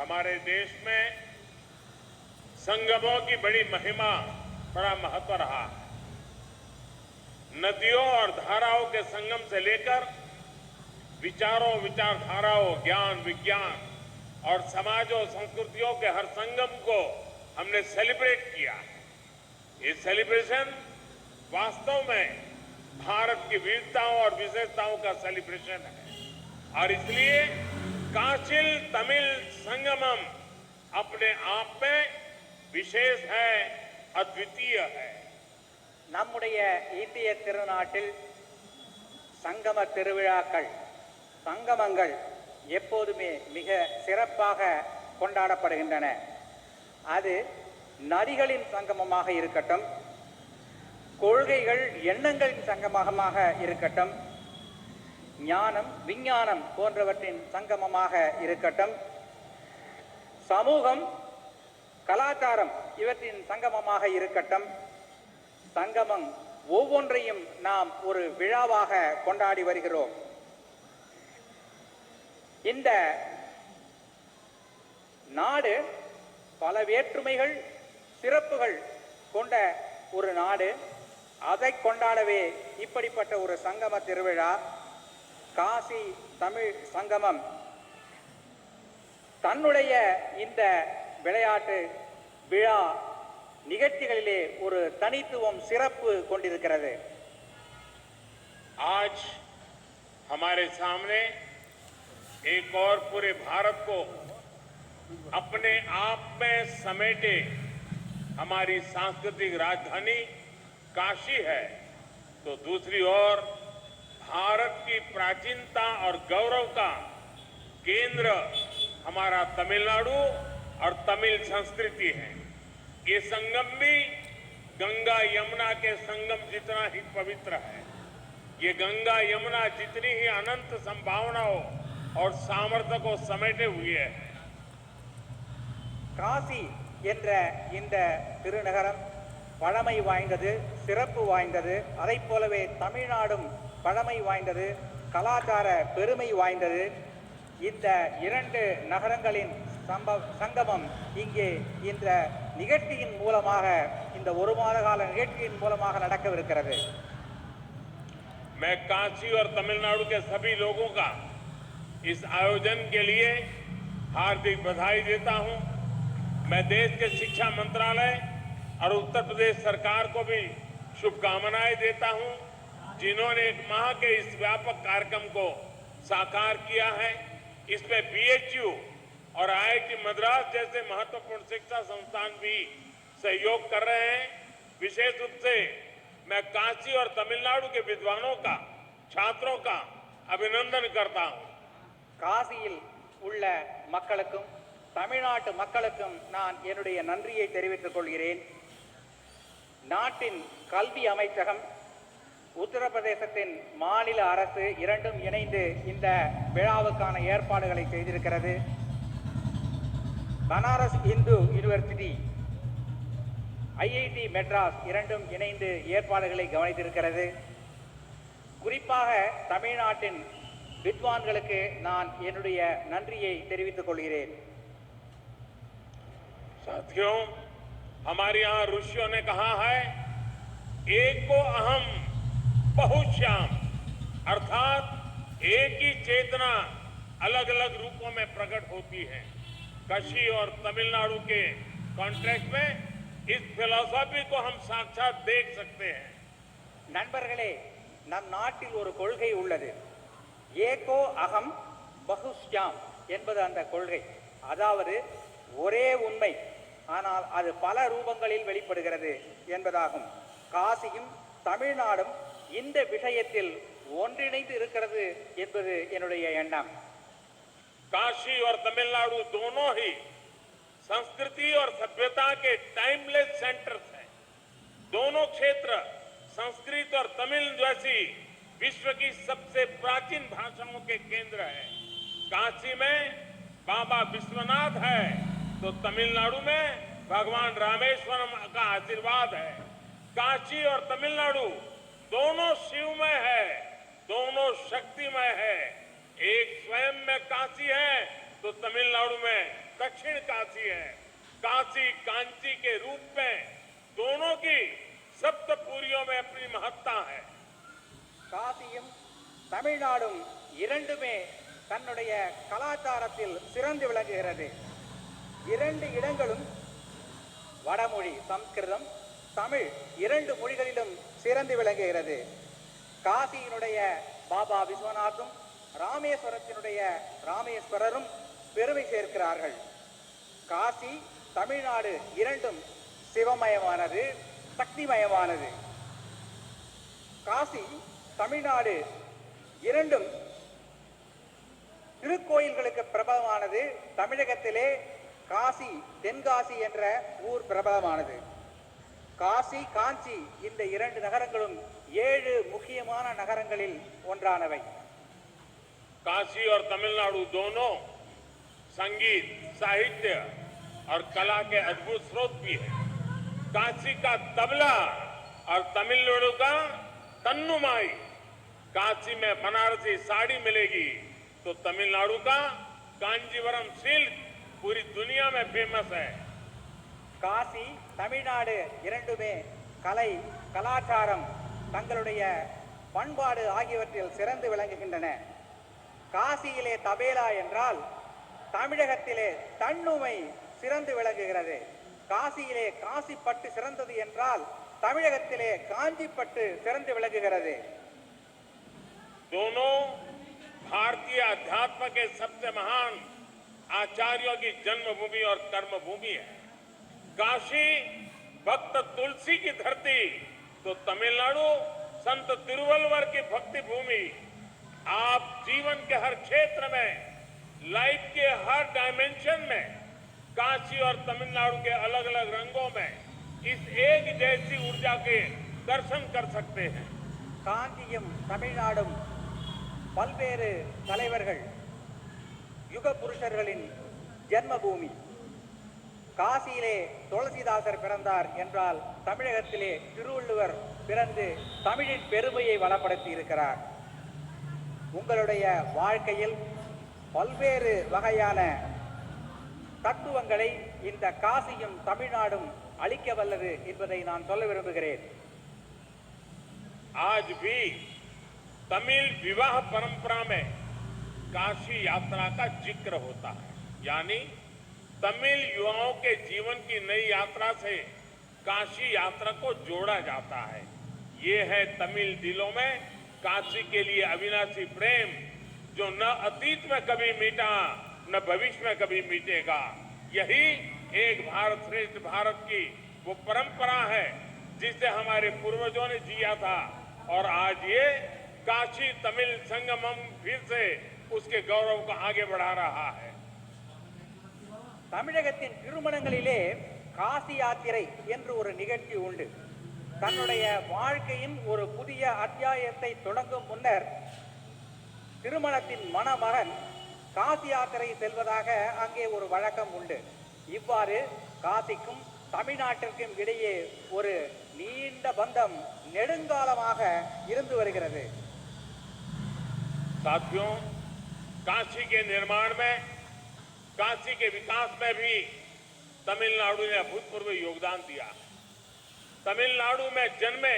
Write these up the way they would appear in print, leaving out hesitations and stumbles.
हमारे देश में संगमों की बड़ी महिमा, बड़ा महत्व रहा है। नदियों और धाराओं के संगम से लेकर विचारों, विचारधाराओं, ज्ञान, विज्ञान और समाजों, संस्कृतियों के हर संगम को हमने सेलिब्रेट किया। ये सेलिब्रेशन वास्तव में भारत की वीरताओं और विशेषताओं का सेलिब्रेशन है और इसलिए काशिल तमिल संगमम अपने आप में विशेष है, अद्वितीय है। நம்முடைய இந்திய திருநாட்டில் சங்கம திருவிழாக்கள், சங்கமங்கள் எப்போதுமே மிக சிறப்பாக கொண்டாடப்படுகின்றன. அது நதிகளின் சங்கமமாக இருக்கட்டும், கொள்கைகள் எண்ணங்களின் சங்கமமாக இருக்கட்டும், ஞானம் விஞ்ஞானம் போன்றவற்றின் சங்கமமாக இருக்கட்டும், சமூகம் கலாச்சாரம் இவற்றின் சங்கமமாக இருக்கட்டும், சங்கமம் ஒவ்வொன்றையும் நாம் ஒரு விழாவாக கொண்டாடி வருகிறோம். இந்த நாடு பல வேற்றுமைகள், சிறப்புகள் கொண்ட ஒரு நாடு. அதை கொண்டாடவே இப்படிப்பட்ட ஒரு சங்கம திருவிழா, காசி தமிழ் சங்கமம் தன்னுடைய இந்த விளையாட்டு விழா நிகழ்ச்சிகளிலே ஒரு தனித்துவம், சிறப்பு கொண்டிருக்கிறது. आज हमारे सामने एक और पूरे भारत को अपने आप में समेटे हमारी सांस्कृतिक राजधानी काशी है, तो दूसरी ओर भारत की प्राचीनता और गौरव का केंद्र हमारा तमिलनाडु और तमिल संस्कृति है। ये संगम भी गंगा यमुना के संगम जितना ही पवित्र है। ये गंगा यमुना जितनी ही अनंत संभावनाओं और सामर्थ्य को समेटे हुए है। காசி என்ற இந்த திருநகரம் பழமை வாய்ந்தது, சிறப்பு வாய்ந்தது. அதை போலவே தமிழ்நாடும் பழமை வாய்ந்தது, கலாச்சார பெருமை வாய்ந்தது. இந்த இரண்டு நகரங்களின் சங்கமம் இங்கே இந்த நிகழ்ச்சியின் மூலமாக, இந்த ஒரு மாத கால நிகழ்ச்சியின் மூலமாக நடக்கவிருக்கிறது. मैं काशी और तमिलनाडु के सभी लोगों का इस आयोजन के लिए हार्दिक बधाई देता हूं। मैं देश के शिक्षा मंत्रालय और उत्तर प्रदेश सरकार को भी शुभकामनाएं देता हूं, जिन्होंने एक माह के इस व्यापक कार्यक्रम को साकार किया है। इसमें बीएचयू और आईआईटी मद्रास जैसे महत्वपूर्ण शिक्षा संस्थान भी सहयोग कर रहे हैं। विशेष रूप से मैं काशी और तमिलनाडु के विद्वानों का, छात्रों का अभिनंदन करता हूं। காசியில் உள்ள மக்களுக்கும் தமிழ்நாட்டு மக்களுக்கும் நான் என்னுடைய நன்றியை தெரிவித்துக் கொள்கிறேன். நாட்டின் கல்வி அமைச்சகம், உத்தரப்பிரதேசத்தின் மாநில அரசு இரண்டும் இணைந்து இந்த விழாவுக்கான ஏற்பாடுகளை செய்திருக்கிறது. பனாரஸ் இந்து யூனிவர்சிட்டி, ஐஐடி மெட்ராஸ் இரண்டும் இணைந்து ஏற்பாடுகளை கவனித்திருக்கிறது. குறிப்பாக தமிழ்நாட்டின் வித்வான்களுக்கு நான் என்னுடைய நன்றியை தெரிவித்துக் கொள்கிறேன். साथियों, हमारे यहाँ ऋषियों ने कहा है, एको अहम बहुश्याम, अर्थात एक ही चेतना अलग अलग रूपों में प्रकट होती है। काशी और तमिलनाडु के कॉन्टेक्स्ट में इस फिलॉसफी को हम साक्षात देख सकते हैं। நண்பர்களே, நம் நாட்டில் ஒரு கொள்கை உள்ளது. ஏகோ அகம் பகுஷ்யாம் என்பது அந்த கொள்கை. அதாவது ஒரே உண்மை, ஆனால் அது பல ரூபங்களில் வெளிப்படுகிறது என்பதாகும். காசியும் தமிழ்நாடும் இந்த விஷயத்தில் ஒன்றிணைந்து இருக்கிறது என்பது என்னுடைய எண்ணம். काशी और तमिलनाडु दोनों ही संस्कृति और सभ्यता के टाइमलेस सेंटर्स हैं। दोनों क्षेत्र संस्कृत और तमिल जैसी विश्व की सबसे प्राचीन भाषाओं के केंद्र हैं। काशी में बाबा विश्वनाथ है, तो तमिलनाडु में भगवान रामेश्वरम का आशीर्वाद है। काशी और तमिलनाडु दोनों शिवमय है, दोनों शक्तिमय है। एक स्वयं में काशी है तो तमिलनाडु में दक्षिण काशी है। काशी कांची के रूप में दोनों की सप्तपुरियों में अपनी महत्ता है। காசியும் தமிழ்நாடும் இரண்டுமே தன்னுடைய கலாச்சாரத்தில் சிறந்து விளங்குகிறது. இரண்டு இடங்களும் வடமொழி சம்ஸ்கிருதம், தமிழ் இரண்டு மொழிகளிலும் சிறந்து விளங்குகிறது. காசியினுடைய பாபா விஸ்வநாத்தும் ராமேஸ்வரத்தினுடைய ராமேஸ்வரரும் பெருமை சேர்க்கிறார்கள். காசி தமிழ்நாடு இரண்டும் சிவமயமானது, சக்திமயமானது. காசி தமிழ்நாடு இரண்டும் திருக்கோயில்களுக்கு பிரபலமானது. தமிழகத்திலே காசி, தென்காசி என்ற ஊர் பிரபலமானது. காசி, காஞ்சி இந்த இரண்டு நகரங்களும் 7 முக்கியமான நகரங்களில் ஒன்றானவை. काशी और तमिलनाडु दोनों संगीत, साहित्य और कला के अद्भुत स्रोत भी है। काशी का तबला और तमिलनाडु का तन्नुमाई। काशी में बनारसी साड़ी मिलेगी तो तमिलनाडु का कांजीवरम सिल्क पूरी दुनिया में फेमस है। காசி, தமிழ்நாடு இரண்டுமே கலை, கலாச்சாரம், தங்களுடைய பண்பாடு ஆகியவற்றில் சிறந்து விளங்குகின்றன. காசியிலே தபேலா என்றால் தமிழகத்திலே தன்னுமை சிறந்து விளங்குகிறது. காசியிலே காசிப்பட்டு சிறந்தது என்றால் தமிழகத்திலே காஞ்சிப்பட்டு சிறந்து விளங்குகிறது. दोनों भारतीय अध्यात्म के सबसे महान आचार्यों की जन्मभूमि और कर्मभूमि है। काशी भक्त तुलसी की धरती तो तमिलनाडु संत तिरुवल्लुवर की भक्ति भूमि। आप जीवन के हर क्षेत्र में, लाइफ के हर डायमेंशन में काशी और तमिलनाडु के अलग अलग रंगों में इस एक जैसी ऊर्जा के दर्शन कर सकते हैं। காஞ்சியும் தமிழ்நாடும் பல்வேறு தலைவர்கள், யுக புருஷர்களின் ஜென்மபூமி. காசியிலே துளசிதாசர் பிறந்தார் என்றால் தமிழகத்திலே திருவள்ளுவர் பிறந்து தமிழின் பெருமையை வளப்படுத்தி இருக்கிறார். உங்களுடைய வாழ்க்கையில் பல்வேறு வகையான தத்துவங்களை இந்த காசியும் தமிழ்நாடும் அளிக்க வல்லது என்பதை நான் சொல்ல விரும்புகிறேன். आज भी तमिल विवाह परंपरा में काशी यात्रा का जिक्र होता है। यानी तमिल युवाओं के जीवन की नई यात्रा से काशी यात्रा को जोड़ा जाता है। ये है तमिल दिलों में काशी के लिए अविनाशी प्रेम, जो न अतीत में कभी मिटा न भविष्य में कभी मिटेगा। यही एक भारत श्रेष्ठ भारत की वो परंपरा है जिसे हमारे पूर्वजों ने जिया था, और आज ये काशी तमिल संगमम फिर से उसके गौरव को आगे बढ़ा रहा है। தமிழகத்தின் திருமணங்களிலே காசி யாத்திரை என்று ஒரு நிகழ்ச்சி உண்டு. தன்னுடைய வாழ்க்கையின் ஒரு புதிய அத்தியாயத்தை தொடங்கும் முன்னர் திருமணத்தின் மணமகன் காசி யாத்திரை செல்வதாக அங்கே ஒரு வழக்கம் உண்டு. இவ்வாறு காசிக்கும் தமிழ்நாட்டிற்கும் இடையே ஒரு நீண்ட பந்தம் நெடுங்காலமாக இருந்து வருகிறது. साथियों, काशी के निर्माण में, काशी के विकास में भी तमिलनाडु ने अभूतपूर्व योगदान दिया। तमिलनाडु में जन्मे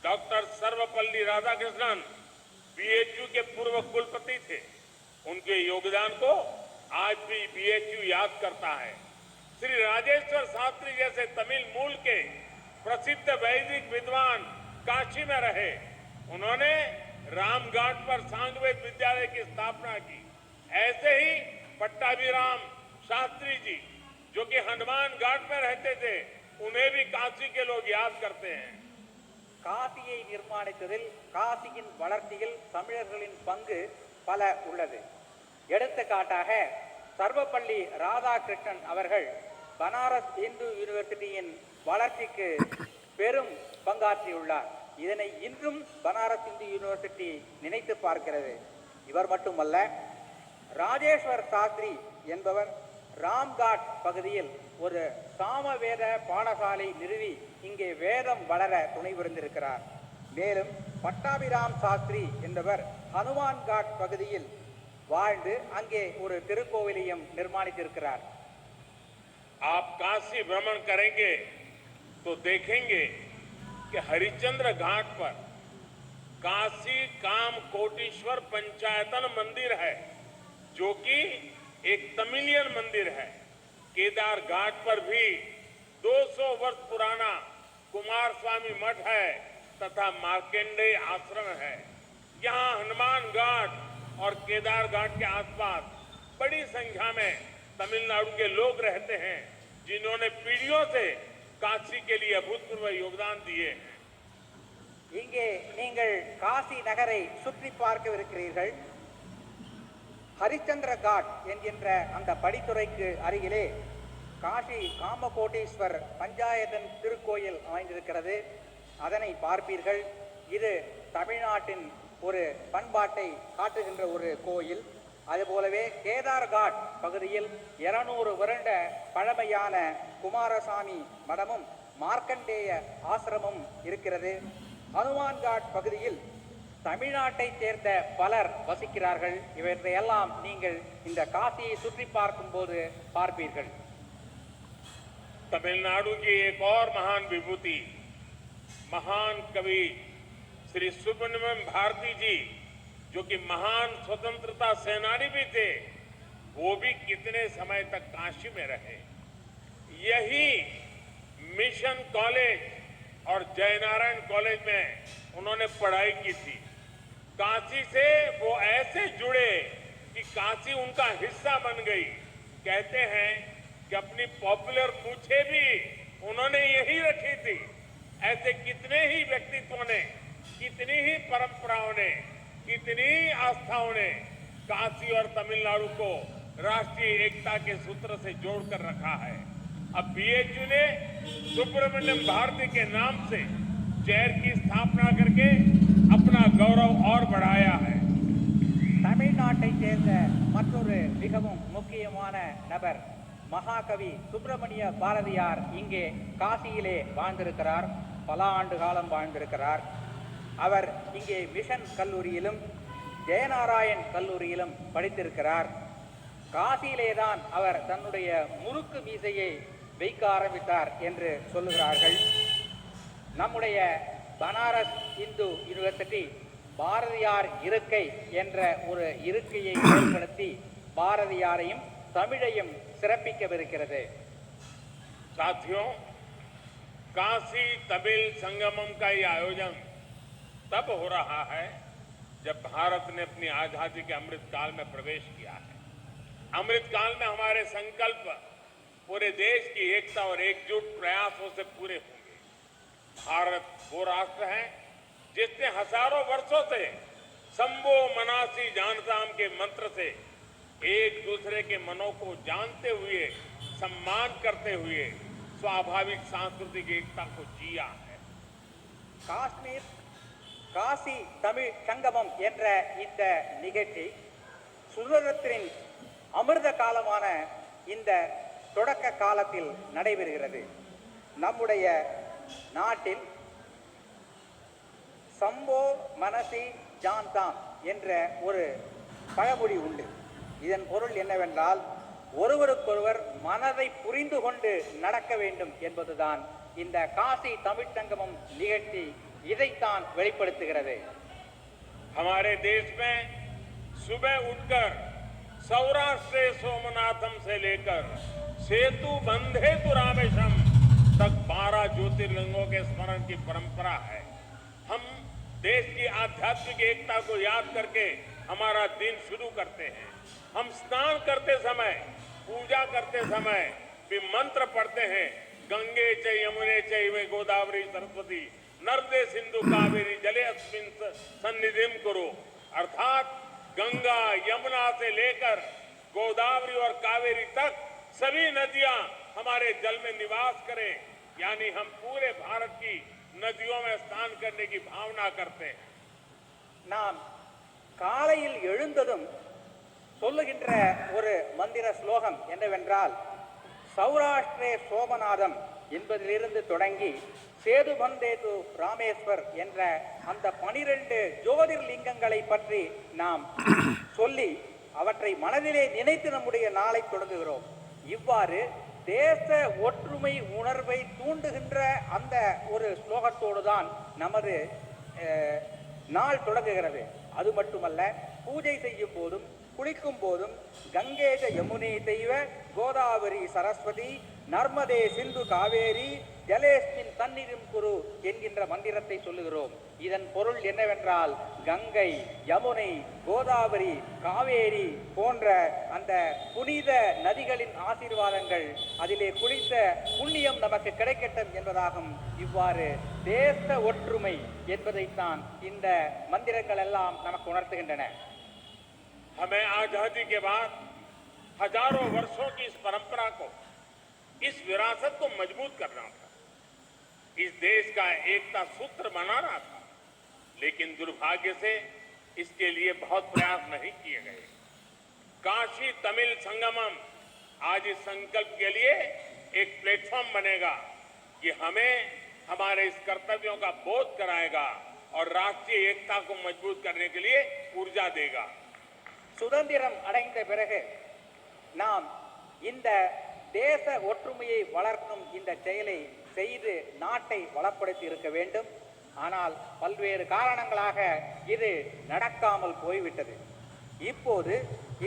डॉक्टर सर्वपल्ली राधाकृष्णन बीएचयू के पूर्व कुलपति थे। उनके योगदान को आज भी बीएचयू याद करता है। श्री राजेश्वर शास्त्री जैसे तमिल मूल के प्रसिद्ध वैदिक विद्वान काशी में रहे। उन्होंने रामघाट पर सांगवेद विद्यालय की स्थापना की। ऐसे ही पट्टाभिराम शास्त्री जी, जो कि हनुमान घाट में रहते थे, उन्हें भी काशी के लोग याद करते हैं। காசியை நிர்மாணித்ததில், காசியின் வளர்ச்சியில் தமிழர்களின் பங்கு பல உள்ளது. எடுத்துக்காட்டாக சர்வப்பள்ளி ராதாகிருஷ்ணன் அவர்கள் பனாரஸ் இந்து யூனிவர்சிட்டியின் வளர்ச்சிக்கு பெரும் பங்காற்றியுள்ளார். இதனை இன்றும் பனாரஸ் இந்து யூனிவர்சிட்டி நினைத்து பார்க்கிறது. இவர் மட்டுமல்ல, ராஜேஸ்வர் சாஸ்திரி என்பவர் ராம்காட் பகுதியில் ஒரு சாமவேத பாடசாலை நிறுவி இங்கே வேதம் வளர துணை புரிந்திருக்கிறார். மேலும் பட்டாபிராம் சாஸ்திரி என்பவர் ஹனுமான்காட் பகுதியில் வாழ்ந்து அங்கே ஒரு திருக்கோவிலையும் நிர்மாணித்திருக்கிறார். आप काशी भ्रमण करेंगे तो देखेंगे कि हरिश्चंद्र घाट पर काशी काम कोटीश्वर पंचायतन मंदिर है, जो कि एक तमिलियन मंदिर है। केदार घाट पर भी 200 वर्ष पुराना कुमार स्वामी मठ है तथा मार्कंडेय आश्रम है। यहाँ हनुमान घाट और केदार घाट के आसपास बड़ी संख्या में तमिलनाडु के लोग रहते हैं, जिन्होंने पीढ़ियों से काशी के लिए अभूतपूर्व योगदान दिए हैं। இங்கே நீங்கள் காசி நகரை சுற்றி பார்க்கவிருக்கிறீர்கள். ஹரிச்சந்திர காட் என்கின்ற அந்த படித்துறைக்கு அருகிலே காசி காமகோட்டீஸ்வர் பஞ்சாயத்தன் திருக்கோயில் அமைந்திருக்கிறது. அதனை பார்ப்பீர்கள். இது தமிழ்நாட்டின் ஒரு பண்பாட்டை காட்டுகின்ற ஒரு கோயில். அதுபோலவே கேதார் காட் பகுதியில் 200 வருட பழமையான குமாரசாமி மடமும் மார்க்கண்டேய ஆசிரமும் இருக்கிறது. ஹனுமான் காட் பகுதியில் தமிழ்நாட்டைச் சேர்ந்த பலர் வசிக்கிறார்கள். இவற்றையெல்லாம் நீங்கள் இந்த காசியை சுற்றி பார்க்கும் போது பார்ப்பீர்கள். तमिलनाडु की एक और महान विभूति महान कवि श्री सुब्रमण्यम भारती जी, जो कि महान स्वतंत्रता सेनानी भी थे, वो भी कितने समय तक काशी में रहे। यही मिशन कॉलेज और जयनारायण कॉलेज में उन्होंने पढ़ाई की थी। काशी से वो ऐसे जुड़े कि काशी उनका हिस्सा बन गई। कहते हैं कि अपनी पॉपुलर मूछें भी उन्होंने यही रखी थी। ऐसे कितने ही व्यक्तित्वों ने, कितनी ही परंपराओं ने, कितनी ही आस्थाओं ने काशी और तमिलनाडु को राष्ट्रीय एकता के सूत्र से जोड़कर रखा है। अब बीएचयू ने सुब्रमण्यम भारती के नाम से शहर की स्थापना करके अपना गौरव और बढ़ाया है। தமிழ்நாட்டைச் சேர்ந்த மற்றொரு மிகவும் முக்கியமான நபர் மகாகவி சுப்பிரமணிய பாரதியார் இங்கே காசியிலே வாழ்ந்திருக்கிறார். பல ஆண்டு காலம் வாழ்ந்திருக்கிறார். அவர் இங்கே மிஷன் கல்லூரியிலும் ஜெயநாராயண் கல்லூரியிலும் படித்திருக்கிறார். காசியிலேதான் அவர் தன்னுடைய முறுக்கு மீசையை வைக்க ஆரம்பித்தார் என்று சொல்லுகிறார்கள். நம்முடைய பனாரஸ் இந்து யூனிவர்சிட்டி பாரதியார் இருக்கை என்ற ஒரு இருக்கையை ஏற்படுத்தி பாரதியாரையும் தமிழையும் சிறப்பிக்கவிருக்கிறது. साथियों, काशी तमिल संगमम का ये आयोजन तब हो रहा है जब भारत ने अपनी आजादी के अमृत काल में प्रवेश किया है। अमृत काल में हमारे संकल्प पूरे देश की एकता और एकजुट प्रयासों से पूरे होंगे। भारत वो राष्ट्र है जिसने हजारों वर्षों से संबो मनासी जानसाम के मंत्र से एक दूसरे के मनों को जानते हुए, सम्मान करते हुए स्वाभाविक सांस्कृतिक एकता को जिया है। காஷ்மீர் காசி தமிழ் சங்கமம் என்ற இந்த நிகழ்ச்சி சுதந்திரத்தின் அமிர்த காலமான இந்த தொடக்க காலத்தில் நடைபெறுகிறது. நம்முடைய நாட்டில் சம்போ மனசி ஜான்தாம் என்ற ஒரு பழமொழி உண்டு. இதன் பொருள் என்னவென்றால், ஒருவருக்கொருவர் மனதை புரிந்து கொண்டு நடக்க வேண்டும் என்பதுதான் இந்த காசி தமிழ் சங்கமம் நிகழ்ச்சி இதைத்தான் வெளிப்படுத்துகிறது. हमारे देश में सुबह उठकर सौराष्ट्र सोमनाथम से लेकर सेतु बंधे तु रामेशम तक 12 ज्योतिर्लिंगों के स्मरण की परंपरा है। हम देश की आध्यात्मिक एकता को याद करके हमारा दिन शुरू करते हैं। हम स्नान करते समय, पूजा करते समय भी मंत्र पढ़ते हैं, गंगे च यमुने चैव गोदावरी सरस्वती नर्मदे सिंधु कावेरी जले अस्मिन् सन्निधिं कुरु। अर्थात गंगा यमुना से लेकर गोदावरी और कावेरी तक सभी नदियां हमारे जल में निवास करें, यानी हम पूरे भारत की नदियों में स्नान करने की भावना करते हैं। நாம் காலையில் எழுந்ததும் சொல்லுகின்ற ஒரு மந்திர ஸ்லோகம் என்னவென்றால், சௌராஷ்டிரே சோமநாதம் என்பதிலிருந்து தொடங்கி சேது பந்தேது ராமேஸ்வர் என்ற அந்த 12 ஜோதிர்லிங்கங்களை பற்றி நாம் சொல்லி அவற்றை மனதிலே நினைத்து நம்முடைய நாளை தொடங்குகிறோம். இவ்வாறு தேச ஒற்றுமை உணர்வை தூண்டுகின்ற அந்த ஒரு ஸ்லோகத்தோடு தான் நமது நாள் தொடங்குகிறது. அது மட்டுமல்ல, பூஜை செய்யும் போதும் குளிக்கும் போதும் கங்கேஜ யமுனே தெய்வ கோதாவரி சரஸ்வதி நர்மதே சிந்து காவேரி ஜலேஸ்மின் தண்ணீரும் குரு என்கின்ற மந்திரத்தை சொல்லுகிறோம். இதன் பொருள் என்னவென்றால், கங்கை, யமுனை, கோதாவரி, காவேரி போன்ற அந்த புனித நதிகளின் ஆசீர்வாதங்கள், அதிலே குளித்த புண்ணியம் நமக்கு கிடைக்கட்டும் என்பதாகும். இவ்வாறு தேச ஒற்றுமை என்பதைத்தான் இந்த மந்திரங்கள் எல்லாம் நமக்கு உணர்த்துகின்றன. हमें आजादी के बाद हजारों वर्षों की इस परंपरा को, इस विरासत को मजबूत करना था। इस देश का एकता सूत्र बनाना था, लेकिन दुर्भाग्य से इसके लिए बहुत प्रयास नहीं किए गए। काशी तमिल संगमम आज इस संकल्प के लिए एक प्लेटफॉर्म बनेगा कि हमें हमारे इस कर्तव्यों का बोध कराएगा और राष्ट्रीय एकता को मजबूत करने के लिए ऊर्जा देगा। சுதந்திரம் அடைந்த பிறகு நாம் இந்த தேச ஒற்றுமையை வளர்க்கும் இந்த செயலை செய்து நாட்டை வளப்படுத்தி இருக்க வேண்டும். ஆனால் பல்வேறு காரணங்களாக இது நடக்காமல் போய்விட்டது. இப்போது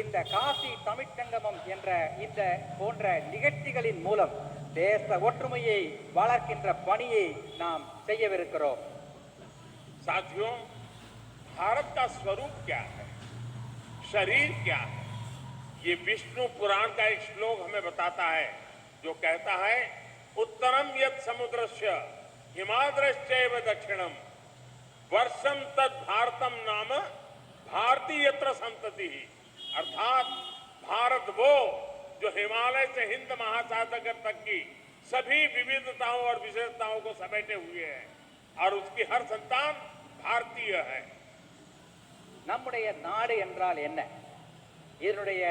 இந்த காசி தமிழ்ச்சங்கமம் என்ற இந்த போன்ற நிகழ்ச்சிகளின் மூலம் தேச ஒற்றுமையை வளர்க்கின்ற பணியை நாம் செய்யவிருக்கிறோம். साथियों, भारत का स्वरूप क्या है, शरीर क्या है, ये विष्णु पुराण का एक श्लोक हमें बताता है, जो कहता है, उत्तरम यत् समुद्रस्य हिमाद्रश्चैव दक्षिणम वर्षम तद भारतम नाम भारतीयत्र संतति। अर्थात भारत वो जो हिमालय से हिंद महासागर तक की सभी विविधताओं और विशेषताओं को समेटे हुए है और उसकी हर संतान भारतीय है। நம்முடைய நாடு என்றால் என்ன, இதனுடைய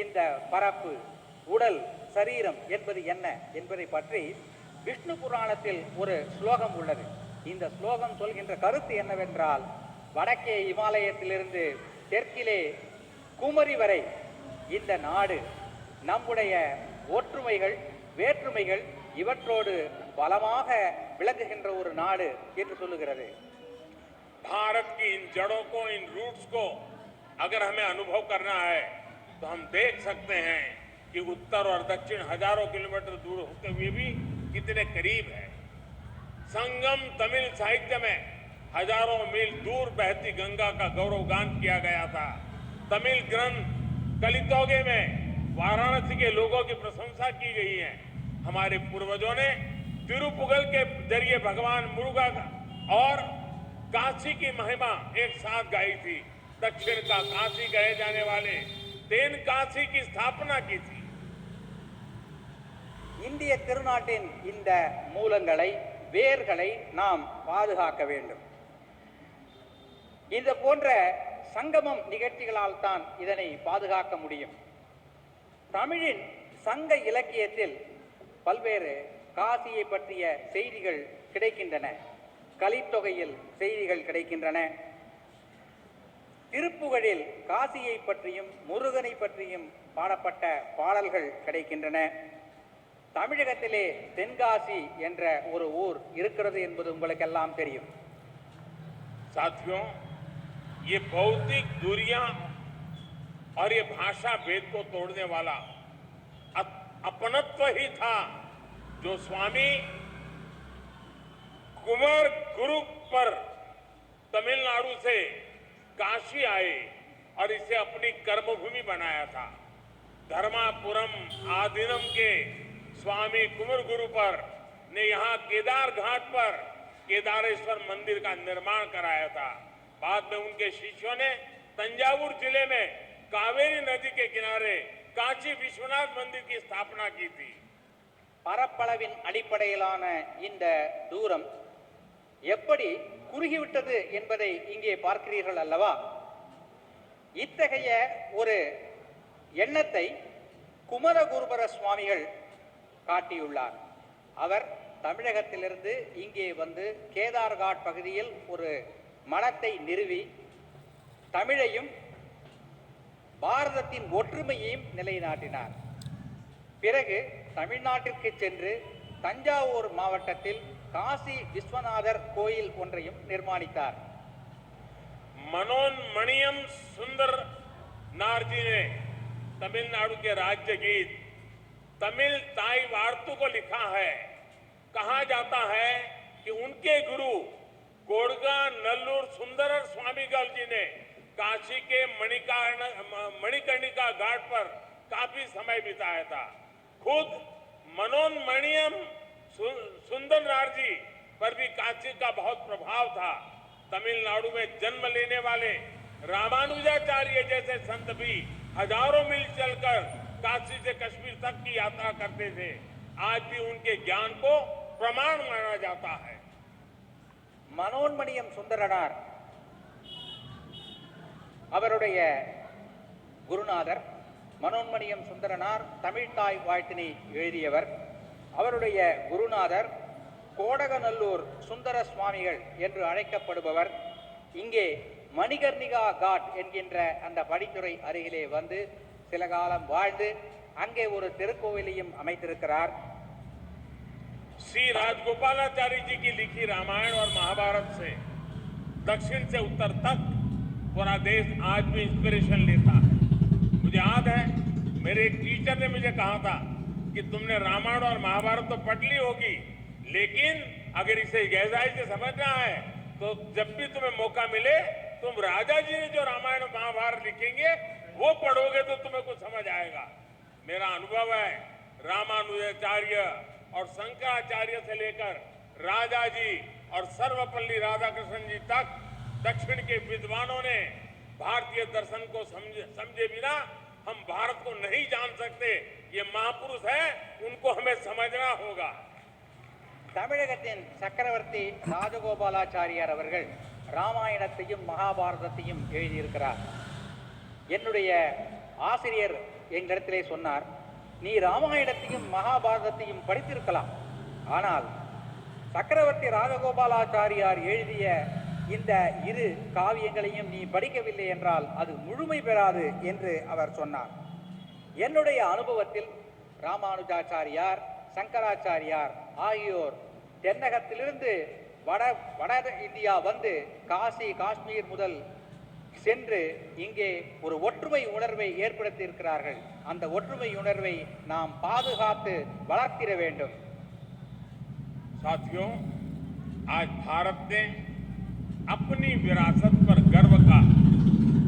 இந்த பரப்பு, உடல், சரீரம் என்பது என்ன என்பதை பற்றி விஷ்ணு புராணத்தில் ஒரு ஸ்லோகம் உள்ளது. இந்த ஸ்லோகம் சொல்கின்ற கருத்து என்னவென்றால், வடக்கே இமாலயத்திலிருந்து தெற்கிலே குமரி வரை இந்த நாடு நம்முடைய ஒற்றுமைகள், வேற்றுமைகள் இவற்றோடு பலமாக விளங்குகின்ற ஒரு நாடு என்று சொல்லுகிறது. भारत की इन जड़ों को, इन रूट्स को अगर हमें अनुभव करना है तो हम देख सकते हैं कि उत्तर और दक्षिण हजारों किलोमीटर दूर होते हुए भी कितने करीब है। संगम तमिल साहित्य में हजारों मील दूर बहती गंगा का गौरवगान किया गया था। तमिल ग्रंथ कलितोगे में वाराणसी के लोगों की प्रशंसा की गई है। हमारे पूर्वजों ने तिरुपुगल के जरिए भगवान मुरुगा और काशी की महिमा एक साथ गाई थी। दक्षिण का काशी कहे जाने वाले तेन काशी की स्थापना की थी। இந்திய திருநாட்டின் இந்த மூலங்களை, வேர்களை நாம் பாதுகாக்க வேண்டும். இந்த போன்ற சங்கமம் நிகழ்ச்சிகளால் தான் இதனை பாதுகாக்க முடியும். தமிழின் சங்க இலக்கியத்தில் பல்வேறு காசியை பற்றிய செய்திகள் கிடைக்கின்றன. கலித்தொகையில் செய்திகள் கிடைக்கின்றன. திருப்புகழில் காசியை பற்றியும் முருகனை பற்றியும் பாடப்பட்ட பாடல்கள் கிடைக்கின்றன. தமிழகத்திலே தென்காசி என்ற ஒரு ஊர் இருக்கிறது என்பது உங்களுக்கெல்லாம் தெரியும். साथियों, ये भौतिक दूरियां और ये भाषा भेद को तोड़ने वाला अपनत्व ही था जो स्वामी कुमार गुरु पर तमिलनाडु से काशी आए और इसे अपनी कर्मभूमि बनाया था। धर्मापुरम आदिनम के स्वामी कुमार गुरु पर ने यहाँ केदार घाट पर केदारेश्वर मंदिर का निर्माण कराया था। बाद में उनके शिष्यों ने तंजावुर जिले में कावेरी नदी के किनारे काशी विश्वनाथ मंदिर की स्थापना की थी। பரப்பளவின் அடிப்படையிலான இந்த தூரம் எப்படி குறுகிவிட்டது என்பதை இங்கே பார்க்கிறீர்கள் அல்லவா? இத்தகைய ஒரு எண்ணத்தை குமரகுருபர சுவாமிகள் காட்டியுள்ளார். அவர் தமிழகத்திலிருந்து இங்கே வந்து கேதார்காட் பகுதியில் ஒரு மடத்தை நிறுவி தமிழையும் பாரதத்தின் ஒற்றுமையையும் நிலைநாட்டினார். பிறகு தமிழ்நாட்டிற்கு சென்று தஞ்சாவூர் மாவட்டத்தில் காசி விஸ்வநாதர் கோயில் ஒன்றையும் நிர்மாணித்தார். मनोन्मणियम सुंदर नार जी ने तमिलनाडु के राज्य गीत तमिल ताई वार्तु को लिखा है। कहा जाता है कि उनके गुरु कोडगा नल्लूर सुंदरर स्वामीगल जी ने काशी के मणिकर्णिका घाट पर काफी समय बिताया था। खुद मनोन्मणियम सुंदर नार जी पर भी काशी का बहुत प्रभाव था। तमिलनाडु में जन्म लेने वाले रामानुजाचार्य जैसे संत भी हजारों मील चलकर काशी से कश्मीर तक की यात्रा करते थे। आज भी उनके ज्ञान को प्रमाण माना जाता है। மனோன்மணியம் சுந்தரனார் அவருடைய குருநாதர். மனோன்மணியம் சுந்தரனார் தமிழ்தாய் வாழ்த்தினை எழுதியவர். அவருடைய குருநாதர் கோடகநல்லூர் சுந்தர சுவாமிகள் என்று அழைக்கப்படுபவர். இங்கே மணிகர்ணிகா காட் என்கின்ற அந்த படித்துறை அருகிலே வந்து சில காலம் வாழ்ந்து அங்கே ஒரு திருக்கோவிலையும் அமைத்திருக்கிறார். श्री राजगोपालाचारी जी की लिखी रामायण और महाभारत से दक्षिण से उत्तर तक पूरा देश आज भी इंस्पिरेशन लेता है। मुझे याद है मेरे एक टीचर ने मुझे कहा था कि तुमने रामायण और महाभारत तो पढ़ ली होगी, लेकिन अगर इसे गहराई से समझना है तो जब भी तुम्हें मौका मिले तुम राजा जी ने जो रामायण और महाभारत लिखेंगे वो पढ़ोगे तो तुम्हें कुछ समझ आएगा। मेरा अनुभव है रामानुजाचार्य और शंकराचार्य से लेकर राजा जी और सर्वपल्ली राधाकृष्ण जी तक दक्षिण के विद्वानों ने भारतीय दर्शन को समझे बिना हम भारत को नहीं जान सकते। ये महापुरुष है, उनको हमें समझना होगा। தமிழகத்தின் சக்கரவர்த்தி ராஜகோபாலாச்சாரியார் அவர்கள் ராமாயணத்தையும் மகாபாரதத்தையும் எழுதியிருக்கிறார். என்னுடைய ஆசிரியர் எங்களிடத்திலே சொன்னார், நீ ராமாயணத்தையும் மகாபாரதத்தையும் படித்திருக்கலாம், ஆனால் சக்கரவர்த்தி ராஜகோபாலாச்சாரியார் எழுதிய இந்த இரு காவியங்களையும் நீ படிக்கவில்லை என்றால் அது முழுமை பெறாது என்று அவர் சொன்னார். என்னுடைய அனுபவத்தில் ராமானுஜாச்சாரியார், சங்கராச்சாரியார் ஆகியோர் தென்னகத்திலிருந்து வட இந்தியா வந்து காசி காஷ்மீர் முதல் சென்று இங்கே ஒரு ஒற்றுமை உணர்வை ஏற்படுத்தி இருக்கிறார்கள். அந்த ஒற்றுமை உணர்வை நாம் பாதுகாத்து வளர்த்திட வேண்டும். साथियों, आज भारत ने अपनी विरासत पर गर्व का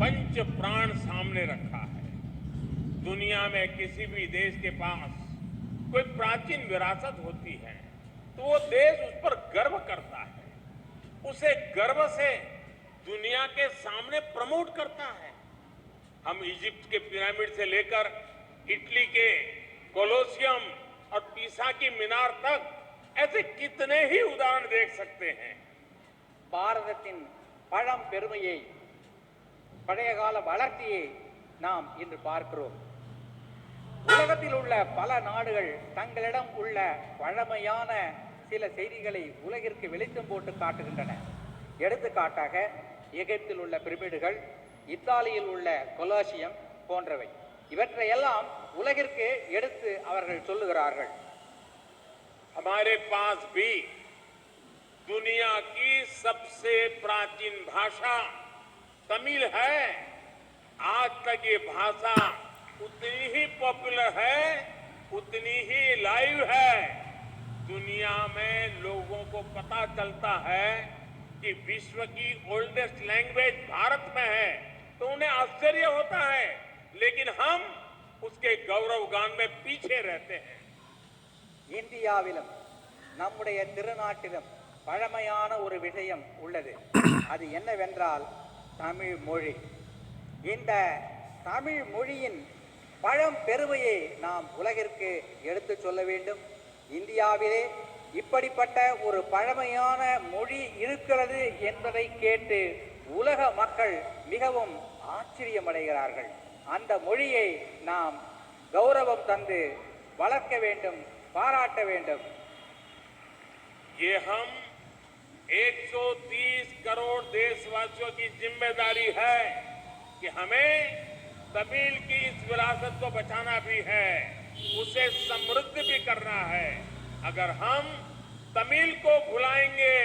पंच प्राण सामने रखा है। दुनिया में किसी भी देश के पास कोई प्राचीन विरासत होती है तो वो देश उस पर गर्व करता है, उसे गर्व से दुनिया के सामने प्रमोट करता है। हम इजिप्ट के पिरामिड से लेकर इटली के कोलोसियम और पीसा की मीनार तक ऐसे कितने ही उदाहरण देख सकते हैं। பாரதத்தின் பழம் பெருமையை, பழைய கால வளர்ச்சியை நாம் இன்று பார்க்கிறோம். உலகத்தில் உள்ள பல நாடுகள் தங்களிடம் உள்ள பழமையான சில செய்திகளை உலகிற்கு வெளிச்சம் போட்டு காட்டுகின்றன. எடுத்துக்காட்டாக எகிப்தில் உள்ள பிரமிடுகள், இத்தாலியில் உள்ள கொலோசியம் போன்றவை. இவற்றையெல்லாம் உலகிற்கு எடுத்து அவர்கள் சொல்லுகிறார்கள். हमारे पास भी दुनिया की सबसे प्राचीन भाषा तमिल है। आज तक ये भाषा उतनी ही पॉपुलर है, उतनी ही लाइव है। दुनिया में लोगों को पता चलता है कि विश्व की ओल्डेस्ट लैंग्वेज भारत में है तो उन्हें आश्चर्य होता है, लेकिन हम उसके गौरवगान में पीछे रहते हैं। இந்தியாவிலும் நம்முடைய திருநாட்டிலும் பழமையான ஒரு விஷயம் உள்ளது. அது என்னவென்றால் தமிழ் மொழி. இந்த தமிழ் மொழியின் பழம் பெருமையை நாம் உலகிற்கு எடுத்து சொல்ல வேண்டும். இந்தியாவிலே இப்படிப்பட்ட ஒரு பழமையான மொழி இருக்கிறது என்பதை கேட்டு உலக மக்கள் மிகவும் ஆச்சரியமடைகிறார்கள். அந்த மொழியை நாம் கௌரவம் தந்து வளர்க்க வேண்டும், பாராட்ட வேண்டும். ये हम 130 करोड़ देशवासियों की जिम्मेदारी है कि हमें तमिल की इस विरासत को बचाना भी है, उसे समृद्ध भी करना है। अगर हम तमिल को भुलाएंगे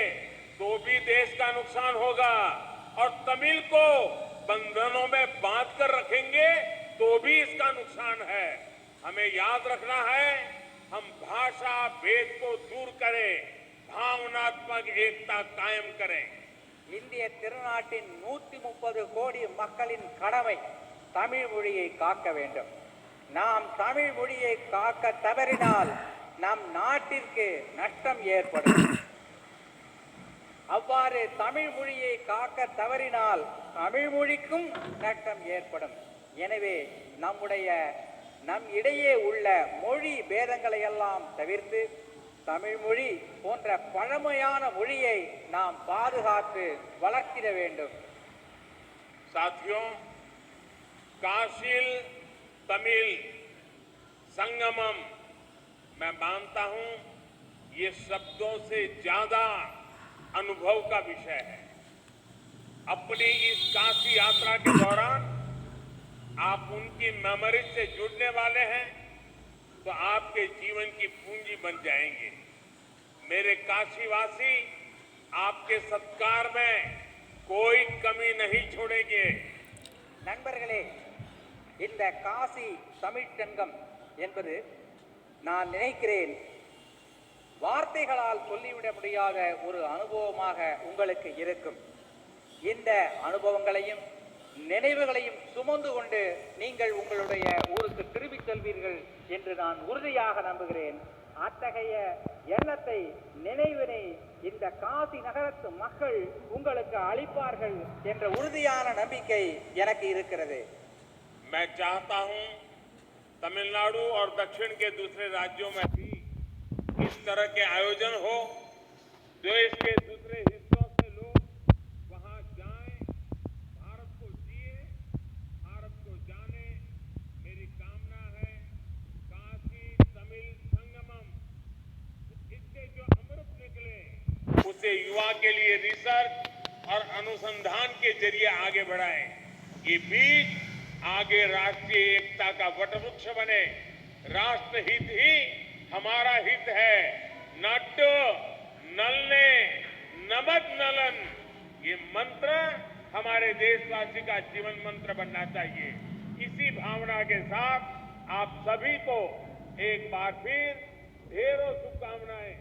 तो भी देश का नुकसान होगा और तमिल को बंधनों में बांध कर रखेंगे तो भी इसका नुकसान है। हमें याद रखना है, हम भाषा भेद को दूर करें, भावनात्मक एकता कायम करें। இந்திய திருநாட்டின் 130 கோடி மக்களின் கடமை தமிழ் மொழியை காக்க வேண்டும். நாம் தமிழ் மொழியை காக்க தவறினால் நம் நாட்டிற்கு நஷ்டம் ஏற்படும். அவ்வாறு தமிழ் மொழியை காக்க தவறினால் தமிழ் மொழிக்கும் நஷ்டம் ஏற்படும். எனவே நம் இடையே உள்ள மொழி பேதங்களை எல்லாம் தவிர்த்து தமிழ் மொழி போன்ற பழமையான மொழியை நாம் பாதுகாத்து வளர்த்திட வேண்டும். साथियों, काशिल तमिल संगमम मैं मानता हूं ये शब्दों से ज्यादा अनुभव का विषय है। अपनी इस काशी यात्रा के दौरान आप उनकी मेमोरी से जुड़ने वाले हैं तो आपके जीवन की पूंजी बन जाएंगे। मेरे काशीवासी आपके सत्कार में कोई कमी नहीं छोड़ेंगे। நண்பர்களே, இந்த காசி தமிழ்ச் சங்கம் என்பது நான் நினைக்கிறேன் வார்த்தைகளால் சொல்லிவிட முடியாத ஒரு அனுபவமாக உங்களுக்கு இருக்கும். இந்த அனுபவங்களையும் நினைவுகளையும் சுமந்து கொண்டு நீங்கள் உங்களுடைய ஊருக்கு திரும்பிச் செல்வீர்கள் என்று நான் உறுதியாக நம்புகிறேன். அத்தகைய எண்ணத்தை, நினைவினை இந்த காசி நகரத்து மக்கள் உங்களுக்கு அளிப்பார்கள் என்ற உறுதியான நம்பிக்கை எனக்கு இருக்கிறது. मैं चाहता हूं तमिलनाडु और दक्षिण के दूसरे राज्यों में भी इस तरह के आयोजन हो। देश के दूसरे हिस्सों से लोग वहां जाएं, भारत को जिए, भारत को जाने। मेरी कामना है काशी तमिल संगमम इससे जो अमृत निकले उसे युवा के लिए रिसर्च और अनुसंधान के जरिए आगे बढ़ाएं। ये बीज आगे राष्ट्रीय एकता का वटवृक्ष बने। राष्ट्रहित ही हमारा हित है। नट नलने नमक नलन, ये मंत्र हमारे देशवासी का जीवन मंत्र बनना चाहिए। इसी भावना के साथ आप सभी को एक बार फिर ढेरों शुभकामनाएं।